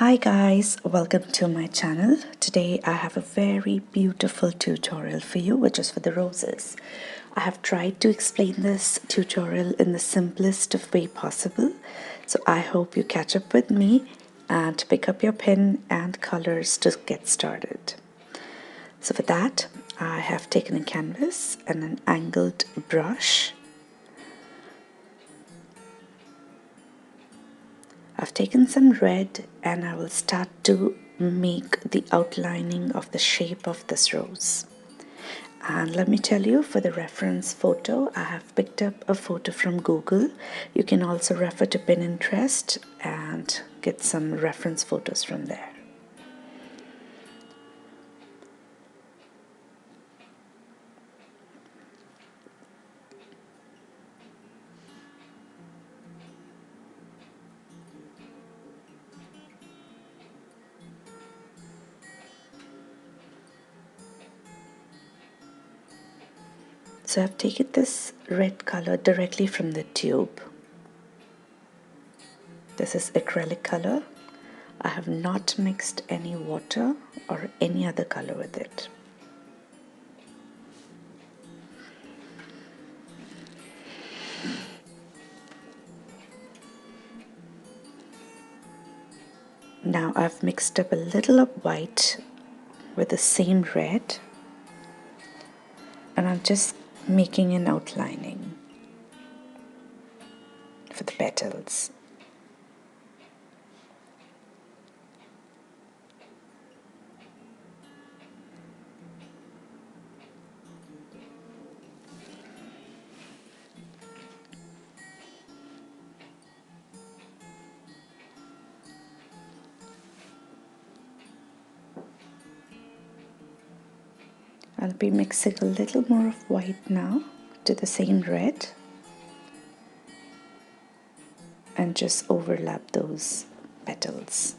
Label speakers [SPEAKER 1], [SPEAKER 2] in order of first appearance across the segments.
[SPEAKER 1] Hi guys, welcome to my channel. Today I have a very beautiful tutorial for you, which is for the roses. I have tried to explain this tutorial in the simplest of way possible, so I hope you catch up with me and pick up your pen and colors to get started. So for that, I have taken a canvas and an angled brush. I've taken some red and I will start to make the outlining of the shape of this rose. And let me tell you, for the reference photo, I have picked up a photo from Google. You can also refer to Pinterest and get some reference photos from there. So I've taken this red color directly from the tube. This is acrylic color. I have not mixed any water or any other color with it. Now I've mixed up a little of white with the same red, and I'm just making an outlining for the petals. I'll be mixing a little more of white now to the same red and just overlap those petals.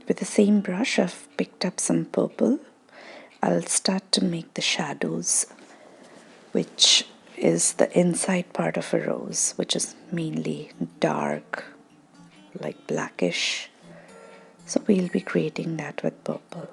[SPEAKER 1] With the same brush, I've picked up some purple. I'll start to make the shadows, which is the inside part of a rose, which is mainly dark, like blackish. So we'll be creating that with purple.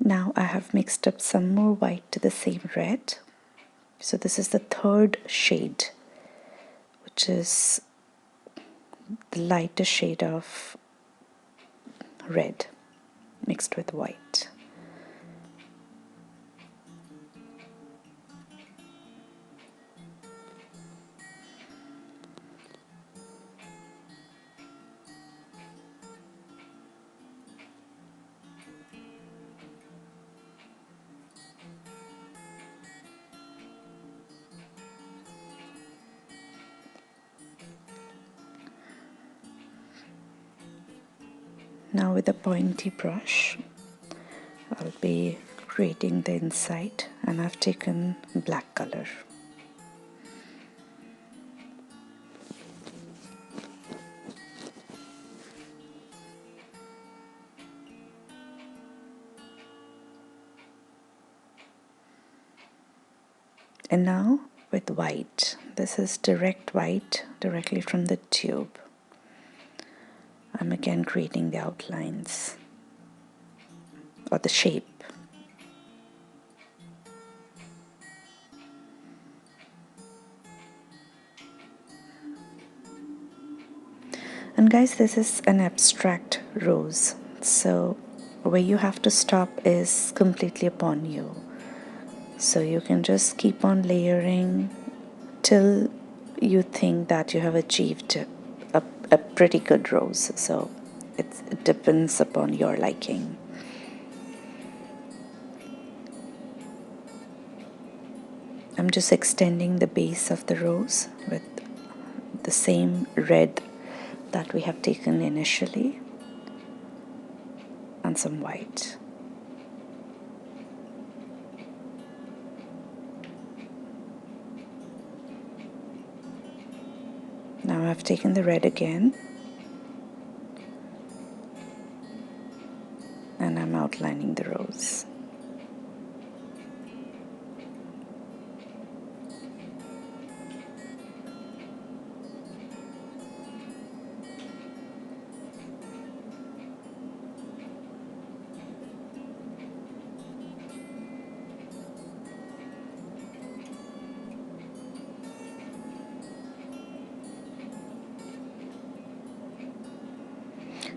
[SPEAKER 1] Now I have mixed up some more white to the same red. So this is the third shade, which is the lighter shade of red mixed with white. Now with a pointy brush, I'll be creating the inside, and I've taken black color. And now with white, this is direct white directly from the tube. I'm again creating the outlines or the shape. And guys, this is an abstract rose, so where you have to stop is completely upon you. So you can just keep on layering till you think that you have achieved a pretty good rose. So it depends upon your liking. I'm just extending the base of the rose with the same red that we have taken initially and some white. Now I've taken the red again and I'm outlining the rose.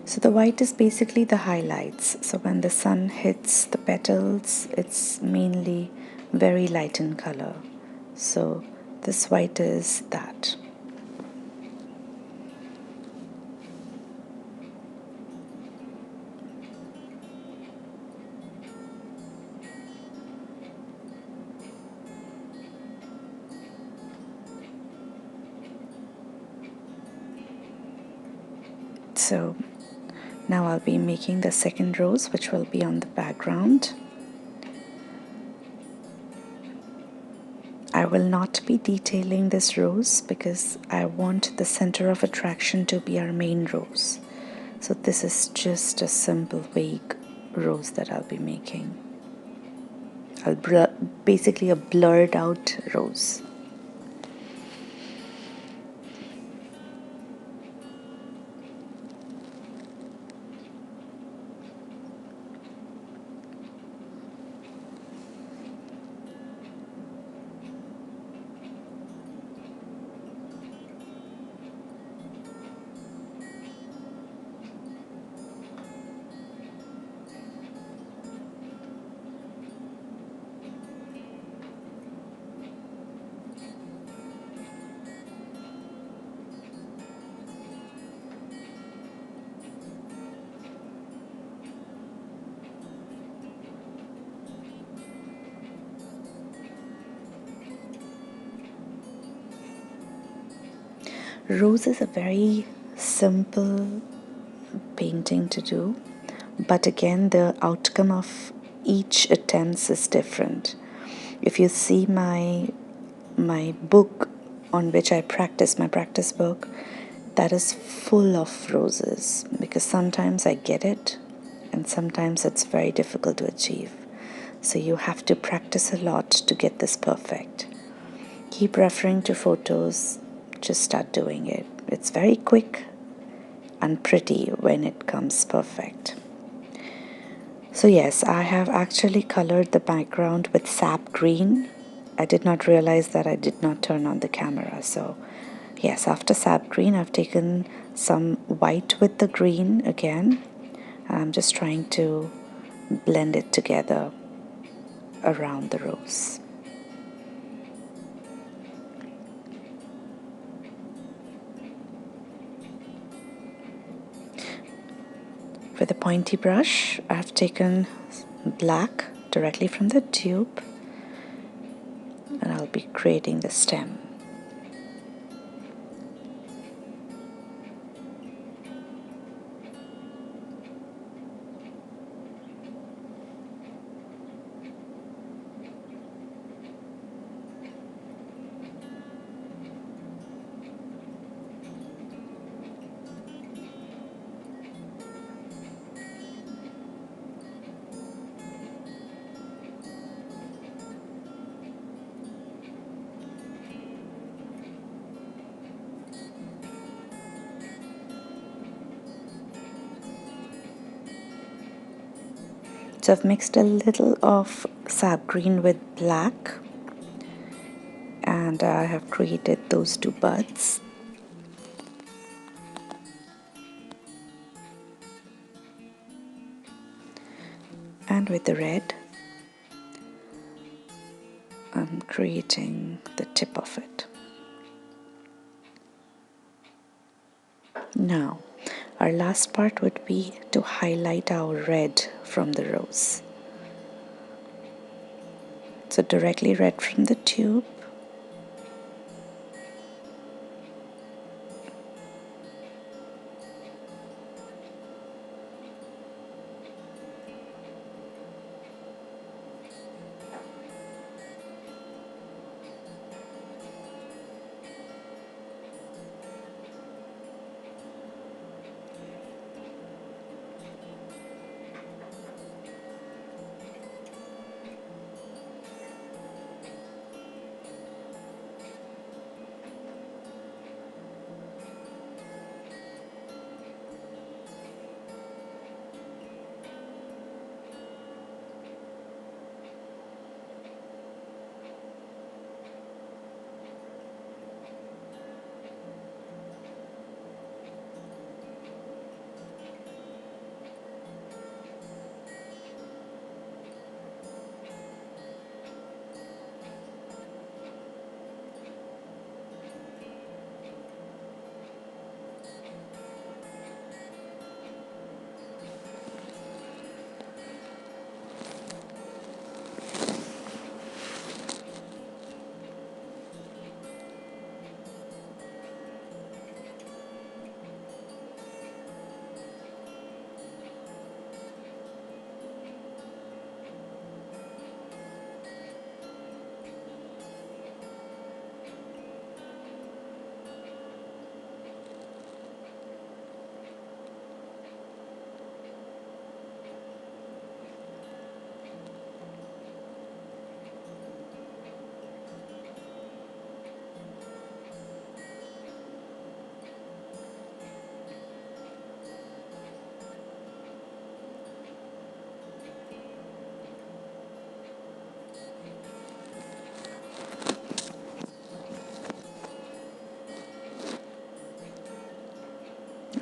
[SPEAKER 1] So the white is basically the highlights. So when the sun hits the petals, it's mainly very light in color. So this white is that. So now I'll be making the second rose, which will be on the background. I will not be detailing this rose because I want the center of attraction to be our main rose. So this is just a simple vague rose that I'll be making. Basically a blurred out rose. Rose is a very simple painting to do, but again, the outcome of each attempt is different. If you see my book on which I practice, my practice book, that is full of roses because sometimes I get it and sometimes it's very difficult to achieve. So you have to practice a lot to get this perfect. Keep referring to photos, just start doing it. It's very quick and pretty when it comes perfect. So yes, I have actually colored the background with sap green. I did not realize that I did not turn on the camera. So yes, after sap green, I've taken some white with the green again. I'm just trying to blend it together around the rose. With a pointy brush, I've taken black directly from the tube and I'll be creating the stem. So I've mixed a little of sap green with black and I have created those two buds. And with the red, I'm creating the tip of it. Now, our last part would be to highlight our red from the rose. So directly red from the tube.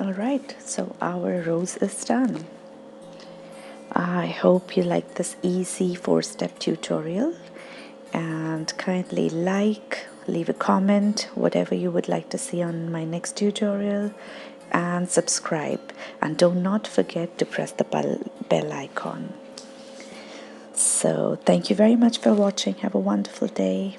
[SPEAKER 1] Alright, so our rose is done. I hope you like this easy 4-step tutorial, and kindly like, leave a comment, whatever you would like to see on my next tutorial, and subscribe. And do not forget to press the bell icon. So thank you very much for watching. Have a wonderful day.